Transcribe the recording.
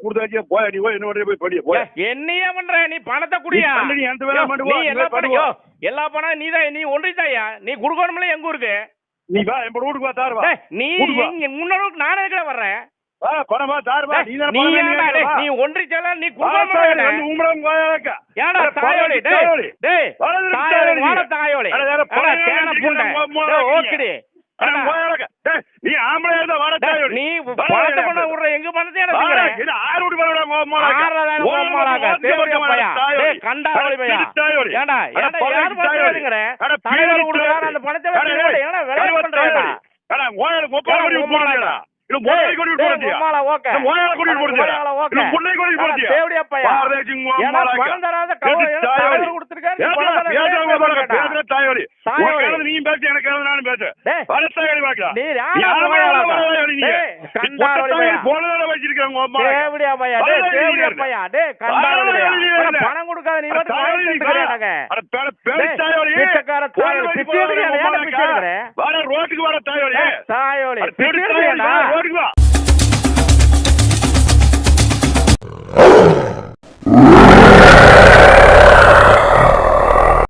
கொடுத்தாச்சு போய் நீ போய் என்ன போய் படி போய் என்னையா பண்ற நீ பணத்தை குடியா நீ அந்த வேலை நீ எல்லா பணம் எல்லா பணம் நீதான் நீ ஒன்றித்தாயா நீ குடுக்கணும்ல எங்க ஊருக்கு நீ வா என் வீட்டுக்கு வா தாரு வா நீ முன்னோருக்கு நானே இருக்கிற வர்றேன் பணமா தாரு வா நீ ஒன்றிச்சால நீ குடுக்கணும் ஏடா தாயோடி டேய் டேய் தாயோடி வாட தாயோடி கேன புண்டை ஓகேடி நீ ஆம்பளை இருந்தா வாட தாயோடி நீ பணத்தை கொண்டு விடுற எங்க பணத்தை எனக்கு இது 6 கோடி பணம் மாலாக தேவடியா பையா டேய் கண்டாரோடி பையா ஏடா ஏடா யார் பணத்தைங்கற தலைவர் குடுறாரு அந்த பணத்தை வச்சு ஏடா வேலை பண்றடா அட ஓயல கோபால கோடி போடுடா இது மோளை கோடி போடுறியா மாலா ஓகே மோளை கோடி போடுறியா இது புள்ளை கோடி போடுறியா தேவடியா பையா ஏடா பணம் தராத தலைவர் குடுத்திருக்காரு பேசுற தாயோடி உனக்கு நீ பேசு எனக்கு நானும் பேசு பணத்தாயோடி வாக்கா நீ யாரா மாலாக கண்டாரோடி பையா போனல வச்சிருக்காங்க அம்மா தேவடியா பையா தேவடியா பையா டேய் கண்டாரோடி பையா பணம் கொடுக்காத நீ வந்து பணம் அட பேரு தாயோடி பிச்சைக்கார தாயோடி பிச்சைக்கார ஏடா பிச்சைக்கார வாடா ரோட்டுக்கு வாடா தாயோடி தாயோடி பிச்சைக்கார ரோட்டுக்கு வா